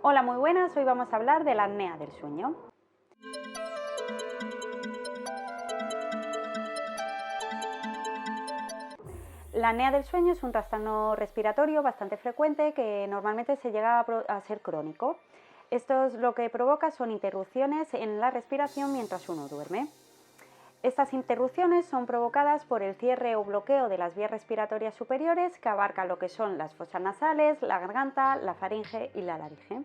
Hola, muy buenas. Hoy vamos a hablar de la apnea del sueño. La apnea del sueño es un trastorno respiratorio bastante frecuente que normalmente se llega a ser crónico. Esto lo que provoca son interrupciones en la respiración mientras uno duerme. Estas interrupciones son provocadas por el cierre o bloqueo de las vías respiratorias superiores que abarcan lo que son las fosas nasales, la garganta, la faringe y la laringe.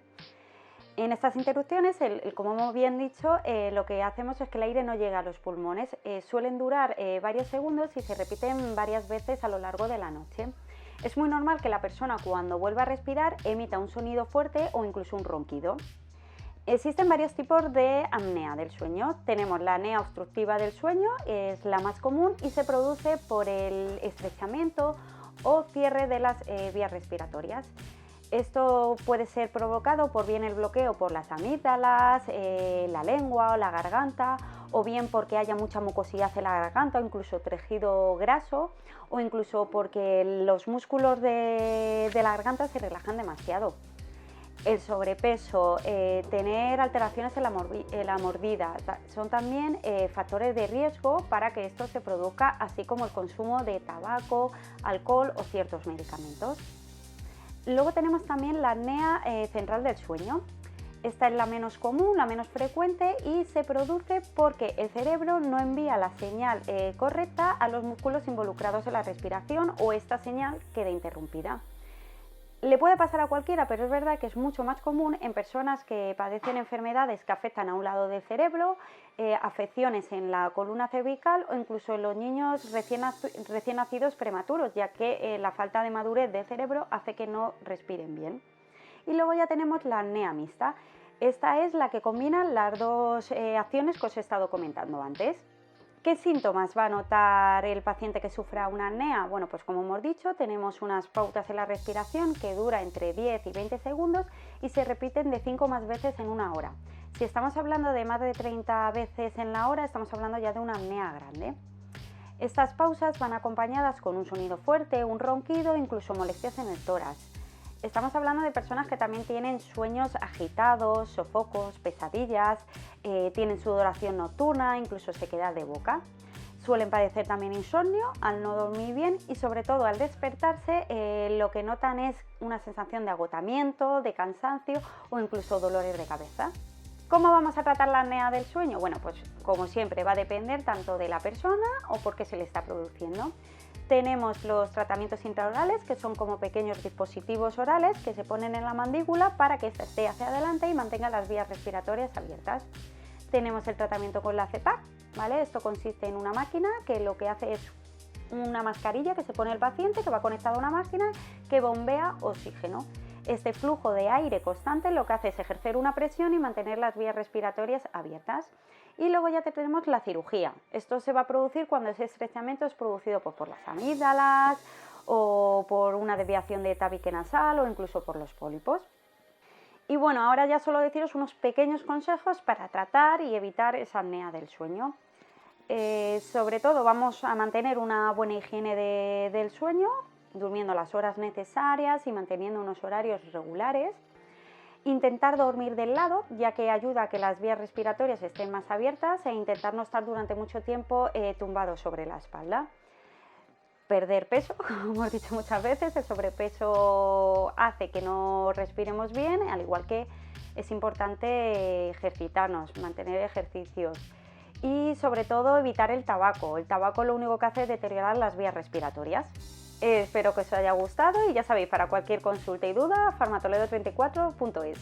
En estas interrupciones, como hemos bien dicho, lo que hacemos es que el aire no llega a los pulmones. Suelen durar varios segundos y se repiten varias veces a lo largo de la noche. Es muy normal que la persona, cuando vuelva a respirar, emita un sonido fuerte o incluso un ronquido. Existen varios tipos de apnea del sueño. Tenemos la apnea obstructiva del sueño, es la más común y se produce por el estrechamiento o cierre de las vías respiratorias. Esto puede ser provocado por bien el bloqueo por las amígdalas, la lengua o la garganta, o bien porque haya mucha mucosidad en la garganta o incluso tejido graso, o incluso porque los músculos de la garganta se relajan demasiado. El sobrepeso, tener alteraciones en la mordida, son también factores de riesgo para que esto se produzca, así como el consumo de tabaco, alcohol o ciertos medicamentos. Luego tenemos también la apnea central del sueño. Esta es la menos común, la menos frecuente y se produce porque el cerebro no envía la señal correcta a los músculos involucrados en la respiración o esta señal queda interrumpida. Le puede pasar a cualquiera, pero es verdad que es mucho más común en personas que padecen enfermedades que afectan a un lado del cerebro, afecciones en la columna cervical o incluso en los niños recién nacidos prematuros, ya que la falta de madurez del cerebro hace que no respiren bien. Y luego ya tenemos la apnea mixta. Esta es la que combina las dos acciones que os he estado comentando antes. ¿Qué síntomas va a notar el paciente que sufra una apnea? Bueno, pues como hemos dicho, tenemos unas pautas en la respiración que dura entre 10 y 20 segundos y se repiten de 5 más veces en una hora. Si estamos hablando de más de 30 veces en la hora, estamos hablando ya de una apnea grande. Estas pausas van acompañadas con un sonido fuerte, un ronquido, incluso molestias en el tórax. Estamos hablando de personas que también tienen sueños agitados, sofocos, pesadillas, tienen sudoración nocturna, incluso sequedad de boca. Suelen padecer también insomnio al no dormir bien y sobre todo al despertarse lo que notan es una sensación de agotamiento, de cansancio o incluso dolores de cabeza. ¿Cómo vamos a tratar la apnea del sueño? Bueno, pues como siempre va a depender tanto de la persona o por qué se le está produciendo. Tenemos los tratamientos intraorales, que son como pequeños dispositivos orales que se ponen en la mandíbula para que ésta esté hacia adelante y mantenga las vías respiratorias abiertas. Tenemos el tratamiento con la CPAP, ¿vale? Esto consiste en una máquina que lo que hace es una mascarilla que se pone el paciente, que va conectada a una máquina que bombea oxígeno. Este flujo de aire constante lo que hace es ejercer una presión y mantener las vías respiratorias abiertas. Y luego ya tenemos la cirugía. Esto se va a producir cuando ese estrechamiento es producido por las amígdalas o por una desviación de tabique nasal o incluso por los pólipos. Y bueno, ahora ya solo deciros unos pequeños consejos para tratar y evitar esa apnea del sueño. Sobre todo vamos a mantener una buena higiene del sueño, durmiendo las horas necesarias y manteniendo unos horarios regulares. Intentar dormir del lado, ya que ayuda a que las vías respiratorias estén más abiertas e intentar no estar durante mucho tiempo tumbado sobre la espalda. Perder peso, como hemos dicho muchas veces, el sobrepeso hace que no respiremos bien, al igual que es importante ejercitarnos, mantener ejercicios y sobre todo evitar el tabaco. El tabaco lo único que hace es deteriorar las vías respiratorias. Espero que os haya gustado y ya sabéis, para cualquier consulta y duda, farmatoledo34.es.